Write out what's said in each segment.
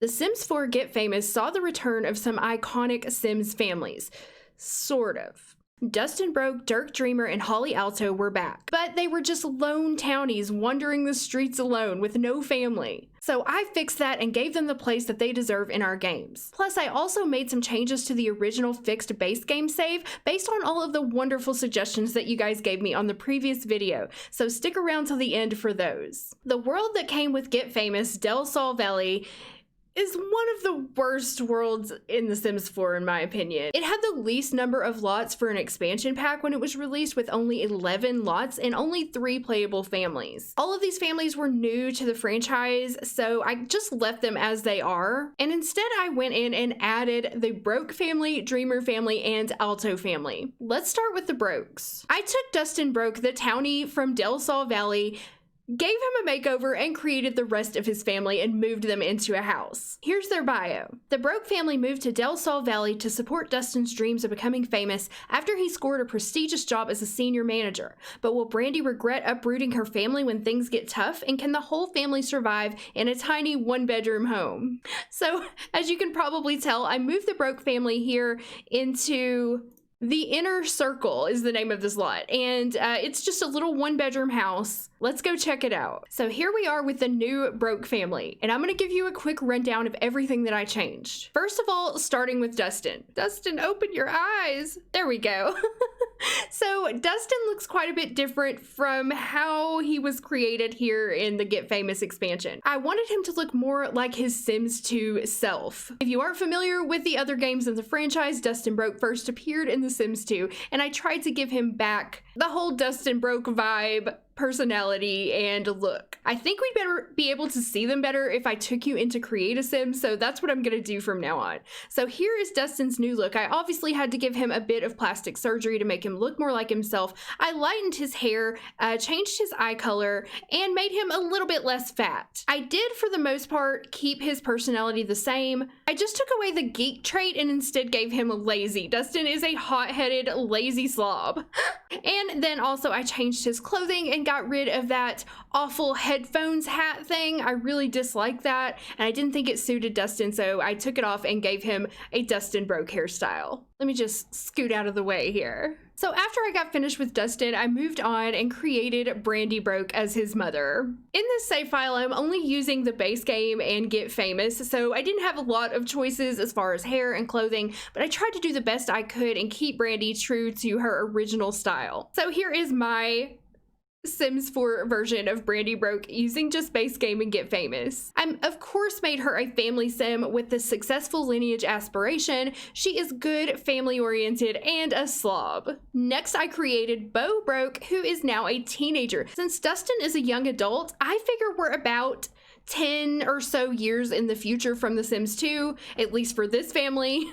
The Sims 4 Get Famous saw the return of some iconic Sims families. Sort of. Dustin Brogue, Dirk Dreamer, and Holly Alto were back, but they were just lone townies wandering the streets alone with no family. So I fixed that and gave them the place that they deserve in our games. Plus, I also made some changes to the original fixed base game save based on all of the wonderful suggestions that you guys gave me on the previous video, so stick around till the end for those. The world that came with Get Famous, Del Sol Valley, is one of the worst worlds in The Sims 4 in my opinion. It had the least number of lots for an expansion pack when it was released, with only 11 lots and only 3 playable families. All of these families were new to the franchise, so I just left them as they are. And instead I went in and added the Brogue family, Dreamer family, and Alto family. Let's start with the Brogues. I took Dustin Brogue, the townie from Del Sol Valley, gave him a makeover, and created the rest of his family and moved them into a house. Here's their bio. The Brogue family moved to Del Sol Valley to support Dustin's dreams of becoming famous after he scored a prestigious job as a senior manager. But will Brandy regret uprooting her family when things get tough? And can the whole family survive in a tiny one-bedroom home? So, as you can probably tell, I moved the Brogue family here into The Inner Circle is the name of this lot, and it's just a little one-bedroom house. Let's go check it out. So here we are with the new Brogue family, and I'm going to give you a quick rundown of everything that I changed. First of all, starting with Dustin. Dustin, open your eyes. There we go. So Dustin looks quite a bit different from how he was created here in the Get Famous expansion. I wanted him to look more like his Sims 2 self. If you aren't familiar with the other games in the franchise, Dustin Brogue first appeared in The Sims 2, and I tried to give him back the whole Dustin Brogue vibe, personality, and look. I think we'd better be able to see them better if I took you into Create a Sim, so that's what I'm gonna do from now on. So here is Dustin's new look. I obviously had to give him a bit of plastic surgery to make him look more like himself. I lightened his hair, changed his eye color, and made him a little bit less fat. I did, for the most part, keep his personality the same. I just took away the geek trait and instead gave him lazy. Dustin is a hot-headed, lazy slob. And then also I changed his clothing and got rid of that awful headphones hat thing. I really dislike that, and I didn't think it suited Dustin, so I took it off and gave him a Dustin Brogue hairstyle. Let me just scoot out of the way here. So after I got finished with Dustin, I moved on and created Brandy Brogue as his mother. In this save file, I'm only using the base game and Get Famous, so I didn't have a lot of choices as far as hair and clothing, but I tried to do the best I could and keep Brandy true to her original style. So here is my Sims 4 version of Brandy Brogue using just base game and Get Famous. I of course made her a family sim with the successful lineage aspiration. She is good, family oriented, and a slob. Next I created Beau Brogue, who is now a teenager. Since Dustin is a young adult, I figure we're about 10 or so years in the future from The Sims 2, at least for this family.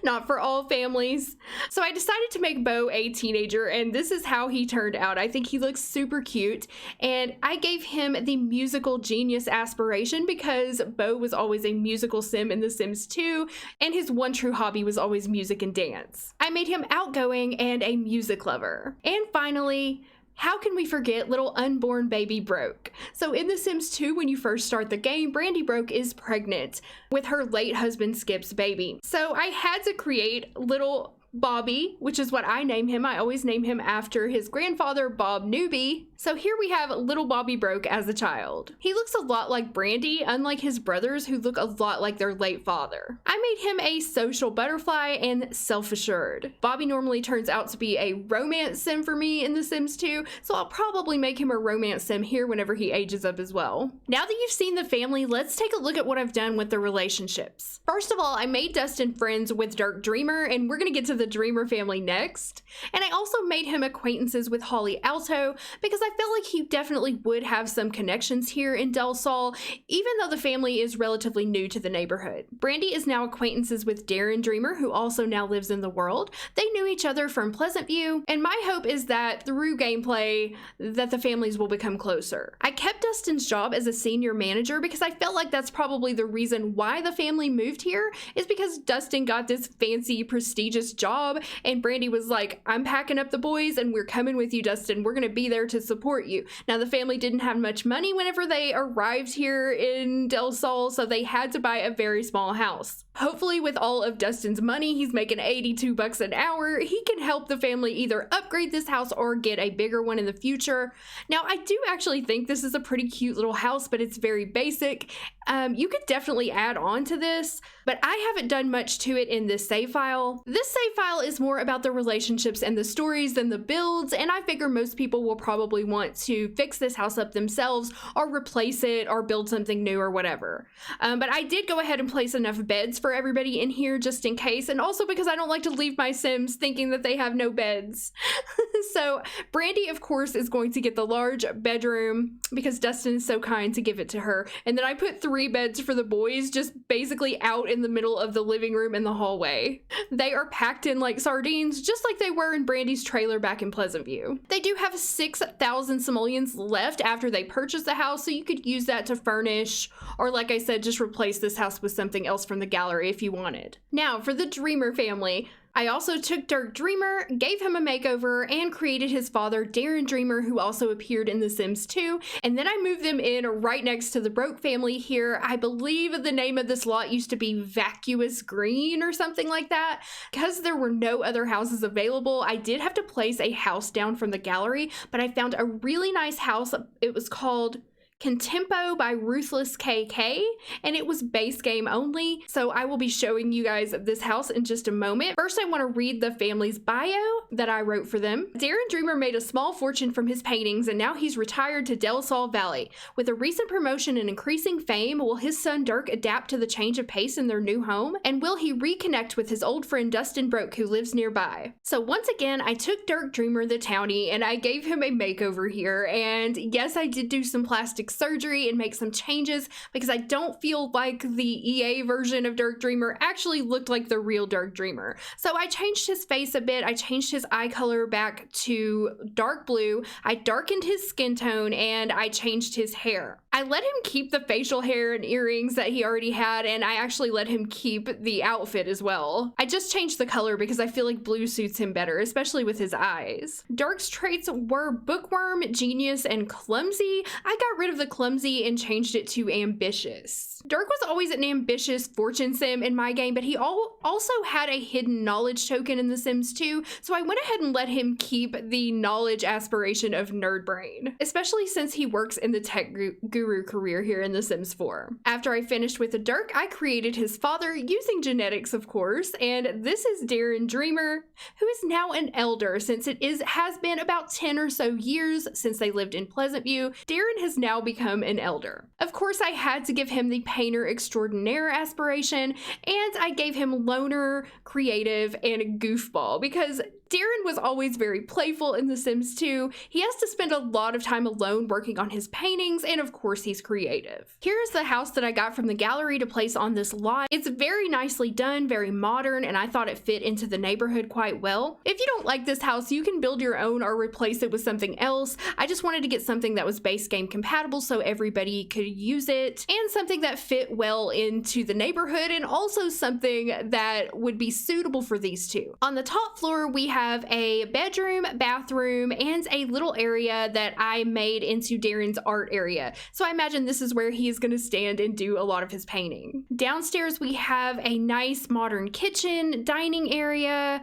Not for all families. So I decided to make Beau a teenager, and this is how he turned out. I think he looks super cute, and I gave him the musical genius aspiration because Beau was always a musical sim in The Sims 2, and his one true hobby was always music and dance. I made him outgoing and a music lover. And finally, how can we forget little unborn baby Brogue? So in The Sims 2, when you first start the game, Brandy Brogue is pregnant with her late husband Skip's baby. So I had to create little Bobby, which is what I name him. I always name him after his grandfather, Bob Newby. So here we have little Bobby Brogue as a child. He looks a lot like Brandy, unlike his brothers who look a lot like their late father. I made him a social butterfly and self-assured. Bobby normally turns out to be a romance sim for me in The Sims 2, so I'll probably make him a romance sim here whenever he ages up as well. Now that you've seen the family, let's take a look at what I've done with the relationships. First of all, I made Dustin friends with Dirk Dreamer, and we're gonna get to the Dreamer family next. And I also made him acquaintances with Holly Alto because I felt like he definitely would have some connections here in Del Sol, even though the family is relatively new to the neighborhood. Brandy is now acquaintances with Darren Dreamer, who also now lives in the world. They knew each other from Pleasant View, and my hope is that through gameplay that the families will become closer. I kept Dustin's job as a senior manager because I felt like that's probably the reason why the family moved here, is because Dustin got this fancy, prestigious job job, and Brandy was like, I'm packing up the boys and we're coming with you, Dustin. We're gonna be there to support you. Now, the family didn't have much money whenever they arrived here in Del Sol, so they had to buy a very small house. Hopefully, with all of Dustin's money, he's making $82 an hour, he can help the family either upgrade this house or get a bigger one in the future. Now, I do actually think this is a pretty cute little house, but it's very basic. You could definitely add on to this, but I haven't done much to it in this save file. This save file is more about the relationships and the stories than the builds, and I figure most people will probably want to fix this house up themselves or replace it or build something new or whatever. But I did go ahead and place enough beds for everybody in here just in case, and also because I don't like to leave my Sims thinking that they have no beds. So Brandy, of course, is going to get the large bedroom because Dustin is so kind to give it to her. And then I put 3 beds for the boys, just basically out in the middle of the living room and the hallway. They are packed in like sardines, just like they were in Brandy's trailer back in Pleasant View. They do have 6,000 simoleons left after they purchased the house, so you could use that to furnish, or like I said, just replace this house with something else from the gallery if you wanted. Now, for the Dreamer family, I also took Dirk Dreamer, gave him a makeover, and created his father, Darren Dreamer, who also appeared in The Sims 2, and then I moved them in right next to the Brogue family here. I believe the name of this lot used to be Vacuous Green or something like that. Because there were no other houses available, I did have to place a house down from the gallery, but I found a really nice house. It was called Contempo by Ruthless KK, and it was base game only, so I will be showing you guys this house in just a moment. First, I want to read the family's bio that I wrote for them. Darren Dreamer made a small fortune from his paintings, and now he's retired to Del Sol Valley. With a recent promotion and increasing fame, will his son Dirk adapt to the change of pace in their new home? And will he reconnect with his old friend Dustin Brogue, who lives nearby? So once again, I took Dirk Dreamer, the townie, and I gave him a makeover here, and yes, I did do some plastic surgery and make some changes because I don't feel like the EA version of Dirk Dreamer actually looked like the real Dirk Dreamer. So I changed his face a bit. I changed his eye color back to dark blue. I darkened his skin tone and I changed his hair. I let him keep the facial hair and earrings that he already had, and I actually let him keep the outfit as well. I just changed the color because I feel like blue suits him better, especially with his eyes. Dirk's traits were bookworm, genius, and clumsy. I got rid of the clumsy and changed it to ambitious. Dirk was always an ambitious fortune sim in my game, but he also had a hidden knowledge token in The Sims 2, so I went ahead and let him keep the knowledge aspiration of nerd brain, especially since he works in the tech guru career here in The Sims 4. After I finished with the Dirk, I created his father using genetics, of course, and this is Darren Dreamer, who is now an elder since it has been about 10 or so years since they lived in Pleasant View. Darren has now become an elder. Of course, I had to give him the painter extraordinaire aspiration, and I gave him loner, creative, and goofball because Darren was always very playful in The Sims 2. He has to spend a lot of time alone working on his paintings, and of course he's creative. Here's the house that I got from the gallery to place on this lot. It's very nicely done, very modern, and I thought it fit into the neighborhood quite well. If you don't like this house, you can build your own or replace it with something else. I just wanted to get something that was base game compatible so everybody could use it, and something that fit well into the neighborhood, and also something that would be suitable for these two. On the top floor, we have a bedroom, bathroom, and a little area that I made into Darren's art area. So I imagine this is where he is going to stand and do a lot of his painting. Downstairs, we have a nice modern kitchen, dining area.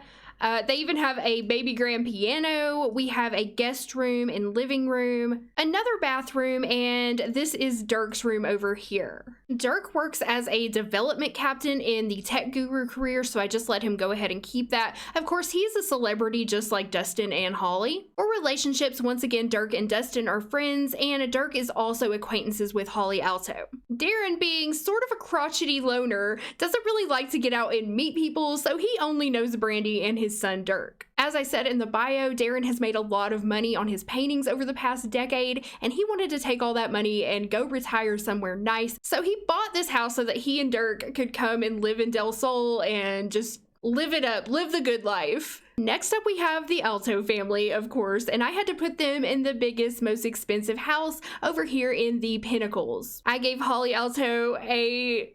They even have a baby grand piano. We have a guest room and living room, another bathroom, and this is Dirk's room over here. Dirk works as a development captain in the tech guru career, so I just let him go ahead and keep that. Of course, he's a celebrity just like Dustin and Holly. For relationships, once again, Dirk and Dustin are friends, and Dirk is also acquaintances with Holly Alto. Darren, being sort of a crotchety loner, doesn't really like to get out and meet people, so he only knows Brandy and his son Dirk. As I said in the bio, Darren has made a lot of money on his paintings over the past decade, and he wanted to take all that money and go retire somewhere nice. So he bought this house so that he and Dirk could come and live in Del Sol and just live it up, live the good life. Next up, we have the Alto family, of course, and I had to put them in the biggest, most expensive house over here in the Pinnacles. I gave Holly Alto a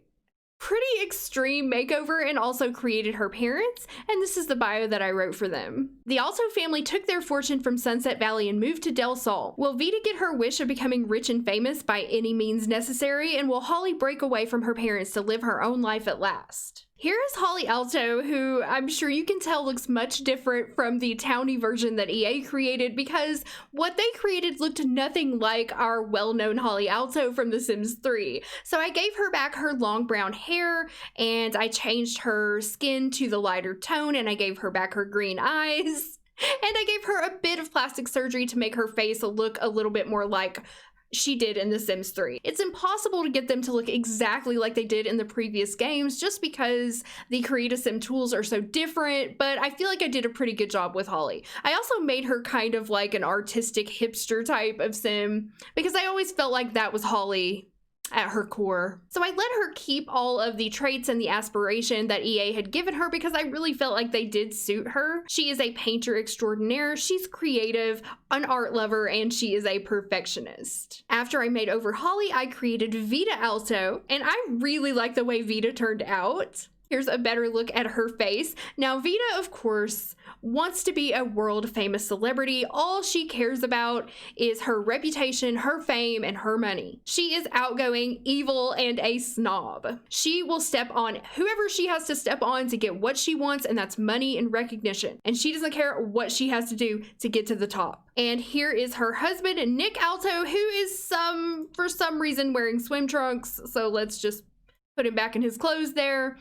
pretty extreme makeover and also created her parents, and this is the bio that I wrote for them. The Alto family took their fortune from Sunset Valley and moved to Del Sol. Will Vita get her wish of becoming rich and famous by any means necessary, and will Holly break away from her parents to live her own life at last? Here is Holly Alto, who I'm sure you can tell looks much different from the towny version that EA created, because what they created looked nothing like our well-known Holly Alto from The Sims 3. So I gave her back her long brown hair, and I changed her skin to the lighter tone, and I gave her back her green eyes. And I gave her a bit of plastic surgery to make her face look a little bit more like she did in The Sims 3. It's impossible to get them to look exactly like they did in the previous games just because the Create-A-Sim tools are so different, but I feel like I did a pretty good job with Holly. I also made her kind of like an artistic hipster type of sim because I always felt like that was Holly at her core. So I let her keep all of the traits and the aspiration that EA had given her because I really felt like they did suit her. She is a painter extraordinaire, she's creative, an art lover, and she is a perfectionist. After I made over Holly, I created Vita Alto, and I really like the way Vita turned out. Here's a better look at her face. Now, Vita, of course, wants to be a world-famous celebrity. All she cares about is her reputation, her fame, and her money. She is outgoing, evil, and a snob. She will step on whoever she has to step on to get what she wants, and that's money and recognition. And she doesn't care what she has to do to get to the top. And here is her husband, Nick Alto, who is for some reason wearing swim trunks. So let's just put him back in his clothes there.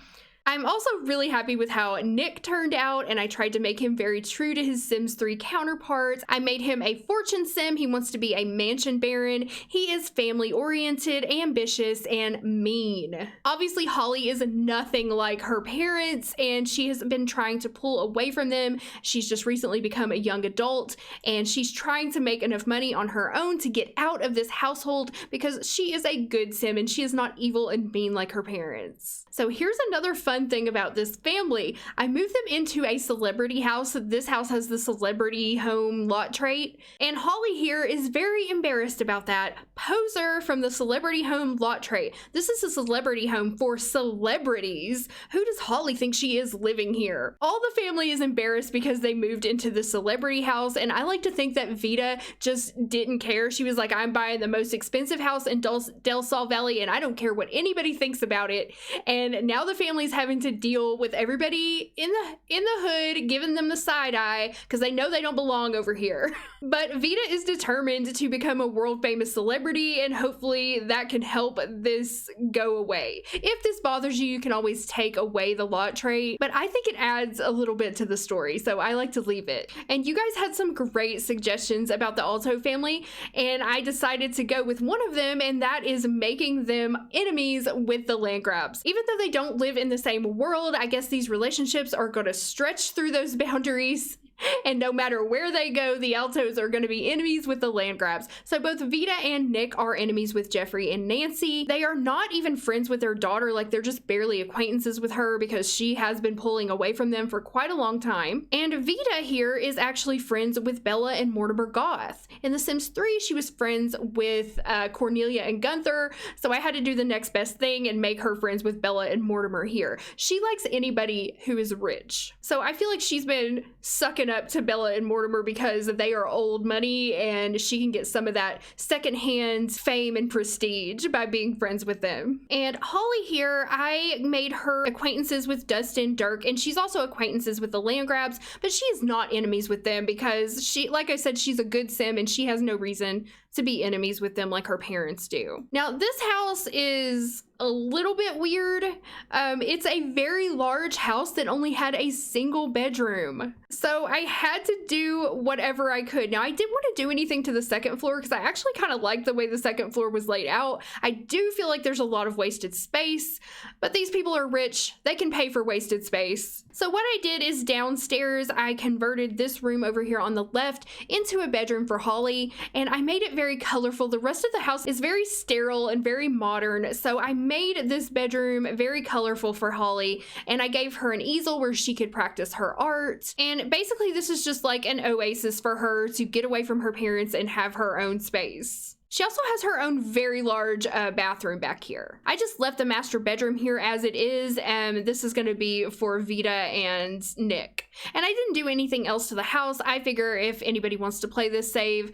I'm also really happy with how Nick turned out, and I tried to make him very true to his Sims 3 counterparts. I made him a fortune sim. He wants to be a mansion baron. He is family-oriented, ambitious, and mean. Obviously, Holly is nothing like her parents, and she has been trying to pull away from them. She's just recently become a young adult, and she's trying to make enough money on her own to get out of this household because she is a good sim, and she is not evil and mean like her parents. So here's another fun thing about this family. I moved them into a celebrity house. This house has the celebrity home lot trait, and Holly here is very embarrassed about that. Poser from the celebrity home lot trait. This is a celebrity home for celebrities. Who does Holly think she is living here? All the family is embarrassed because they moved into the celebrity house, and I like to think that Vita just didn't care. She was like, I'm buying the most expensive house in Del Sol Valley, and I don't care what anybody thinks about it. And now the family's having to deal with everybody in the hood giving them the side eye because they know they don't belong over here. But Vita is determined to become a world famous celebrity, and hopefully that can help this go away. If this bothers you, you can always take away the lot trait, but I think it adds a little bit to the story, so I like to leave it. And you guys had some great suggestions about the Alto family, and I decided to go with one of them, and that is making them enemies with the land grabs. Even though they don't live in the same world, I guess these relationships are going to stretch through those boundaries. And no matter where they go, the Altos are going to be enemies with the land grabs. So both Vita and Nick are enemies with Jeffrey and Nancy. They are not even friends with their daughter, like they're just barely acquaintances with her because she has been pulling away from them for quite a long time. And Vita here is actually friends with Bella and Mortimer Goth. In The Sims 3, she was friends with Cornelia and Gunther, so I had to do the next best thing and make her friends with Bella and Mortimer here. She likes anybody who is rich. So I feel like she's been sucking up to Bella and Mortimer because they are old money and she can get some of that secondhand fame and prestige by being friends with them. And Holly here, I made her acquaintances with Dustin, Dirk, and she's also acquaintances with the land grabs, but she is not enemies with them because she, like I said, she's a good sim and she has no reason to be enemies with them like her parents do. Now, this house is a little bit weird. It's a very large house that only had a single bedroom. So I had to do whatever I could. Now, I didn't want to do anything to the second floor because I actually kind of liked the way the second floor was laid out. I do feel like there's a lot of wasted space, but these people are rich. They can pay for wasted space. So what I did is downstairs, I converted this room over here on the left into a bedroom for Holly, and I made it very colorful. The rest of the house is very sterile and very modern, so I made this bedroom very colorful for Holly, and I gave her an easel where she could practice her art. And basically this is just like an oasis for her to get away from her parents and have her own space. She also has her own very large bathroom back here. I just left the master bedroom here as it is, and this is going to be for Vita and Nick. And I didn't do anything else to the house. I figure if anybody wants to play this save,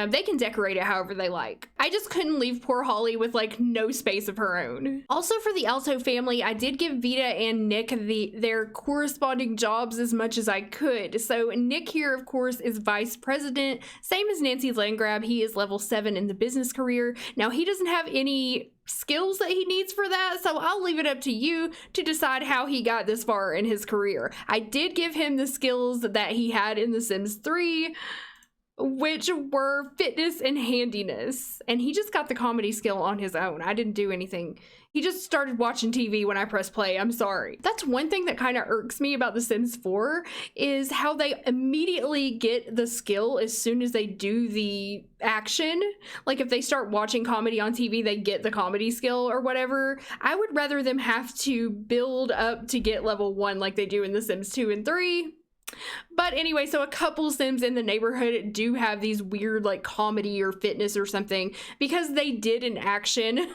they can decorate it however they like. I just couldn't leave poor Holly with like no space of her own. Also for the Alto family, I did give Vita and Nick their corresponding jobs as much as I could. So Nick here, of course, is vice president, same as Nancy Landgrab. He is level 7 in the business career. Now, he doesn't have any skills that he needs for that, so I'll leave it up to you to decide how he got this far in his career. I did give him the skills that he had in The Sims 3, which were fitness and handiness, and he just got the comedy skill on his own. I didn't do anything. He just started watching TV when I pressed play. I'm sorry. That's one thing that kind of irks me about The Sims 4 is how they immediately get the skill as soon as they do the action. Like if they start watching comedy on TV, they get the comedy skill or whatever. I would rather them have to build up to get level 1 like they do in The Sims 2 and 3. But anyway, so a couple Sims in the neighborhood do have these weird like comedy or fitness or something because they did an action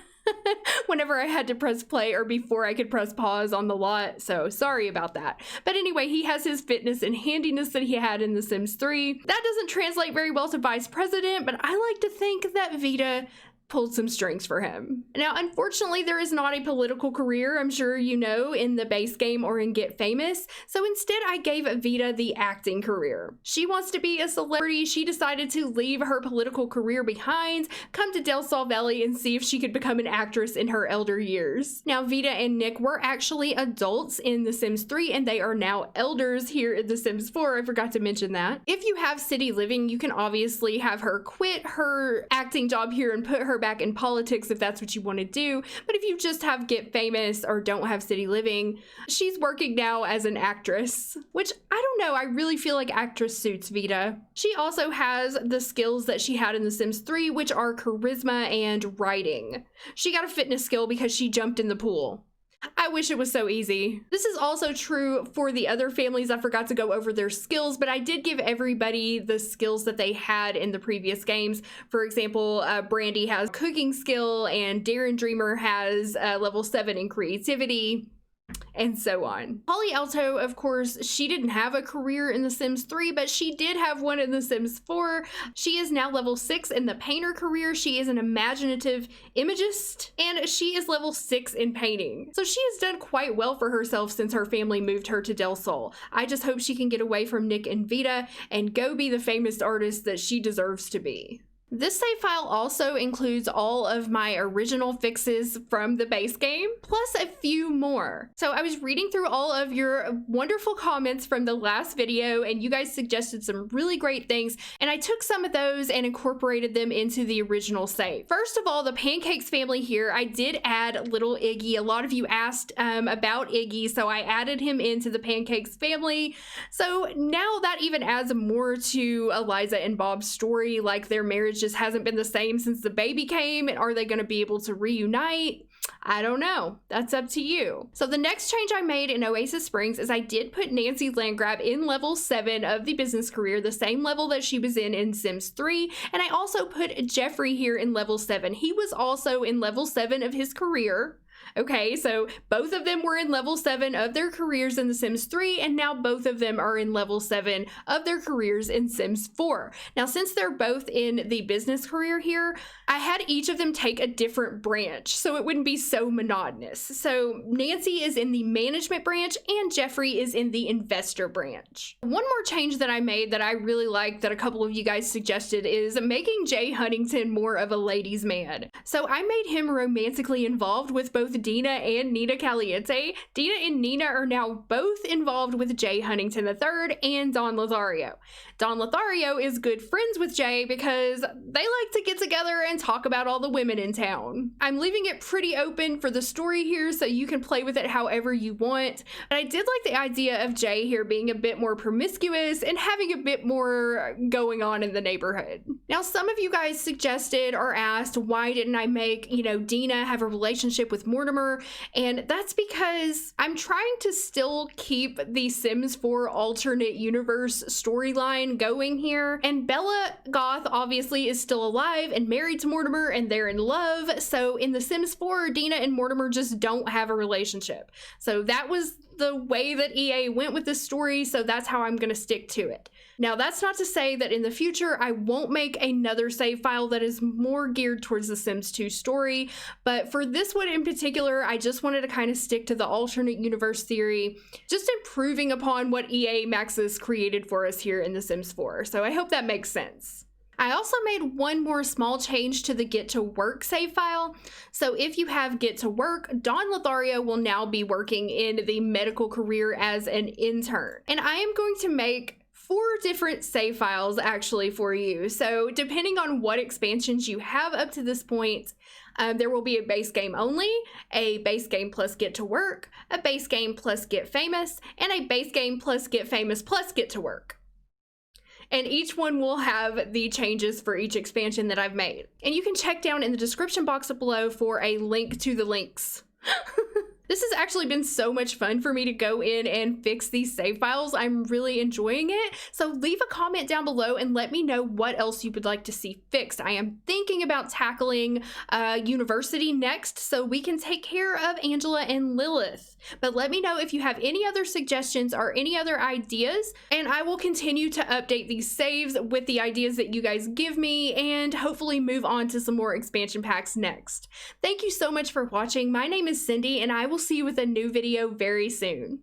whenever I had to press play or before I could press pause on the lot, so sorry about that. But anyway, he has his fitness and handiness that he had in The Sims 3. That doesn't translate very well to vice president, but I like to think that Vita pulled some strings for him. Now, unfortunately, there is not a political career, I'm sure you know, in the base game or in Get Famous, so instead I gave Vita the acting career. She wants to be a celebrity. She decided to leave her political career behind, come to Del Sol Valley and see if she could become an actress in her elder years. Now, Vita and Nick were actually adults in The Sims 3, and they are now elders here in The Sims 4. I forgot to mention that. If you have city living, you can obviously have her quit her acting job here and put her back in politics if that's what you want to do. But if you just have Get Famous or don't have city living, she's working now as an actress, which I don't know, I really feel like actress suits Vita. She also has the skills that she had in The Sims 3, which are charisma and writing. She got a fitness skill because she jumped in the pool. I wish it was so easy. This is also true for the other families. I forgot to go over their skills, but I did give everybody the skills that they had in the previous games. For example, Brandy has cooking skill and Darren Dreamer has level 7 in creativity, and so on. Holly Alto, of course, she didn't have a career in The Sims 3, but she did have one in The Sims 4. She is now level 6 in the painter career. She is an imaginative imagist, and she is level 6 in painting. So she has done quite well for herself since her family moved her to Del Sol. I just hope she can get away from Nick and Vita and go be the famous artist that she deserves to be. This save file also includes all of my original fixes from the base game, plus a few more. So I was reading through all of your wonderful comments from the last video, and you guys suggested some really great things, and I took some of those and incorporated them into the original save. First of all, the Pancakes family here, I did add little Iggy. A lot of you asked about Iggy, so I added him into the Pancakes family. So now that even adds more to Eliza and Bob's story, like their marriage just hasn't been the same since the baby came, and are they going to be able to reunite? I don't know. That's up to you. So the next change I made in Oasis Springs is I did put Nancy Landgrab in level 7 of the business career, the same level that she was in Sims 3, and I also put Jeffrey here in level 7. He was also in level 7 of his career. Okay, so both of them were in level 7 of their careers in The Sims 3, and now both of them are in level 7 of their careers in Sims 4. Now, since they're both in the business career here, I had each of them take a different branch, so it wouldn't be so monotonous. So Nancy is in the management branch, and Jeffrey is in the investor branch. One more change that I made that I really like that a couple of you guys suggested is making Jay Huntington more of a ladies' man. So I made him romantically involved with both Dina and Nina Caliente. Dina and Nina are now both involved with Jay Huntington III and Don Lothario. Don Lothario is good friends with Jay because they like to get together and talk about all the women in town. I'm leaving it pretty open for the story here, so you can play with it however you want. But I did like the idea of Jay here being a bit more promiscuous and having a bit more going on in the neighborhood. Now, some of you guys suggested or asked, why didn't I make, Dina have a relationship with more Mortimer, and that's because I'm trying to still keep the Sims 4 alternate universe storyline going here, and Bella Goth obviously is still alive and married to Mortimer, and they're in love. So in The Sims 4, Dina and Mortimer just don't have a relationship. So that was the way that EA went with this story, so that's how I'm going to stick to it. Now, that's not to say that in the future I won't make another save file that is more geared towards the Sims 2 story, but for this one in particular, I just wanted to kind of stick to the alternate universe theory, just improving upon what EA Maxis created for us here in The Sims 4, so I hope that makes sense. I also made one more small change to the Get to Work save file. So if you have Get to Work, Dawn Lothario will now be working in the medical career as an intern. And I am going to make 4 different save files actually for you. So depending on what expansions you have up to this point, there will be a base game only, a base game plus Get to Work, a base game plus Get Famous, and a base game plus Get Famous plus Get to Work. And each one will have the changes for each expansion that I've made. And you can check down in the description box below for a link to the links. This has actually been so much fun for me to go in and fix these save files. I'm really enjoying it. So leave a comment down below and let me know what else you would like to see fixed. I am thinking about tackling university next so we can take care of Angela and Lilith. But let me know if you have any other suggestions or any other ideas, and I will continue to update these saves with the ideas that you guys give me and hopefully move on to some more expansion packs next. Thank you so much for watching. My name is Cindy, and I will see you with a new video very soon.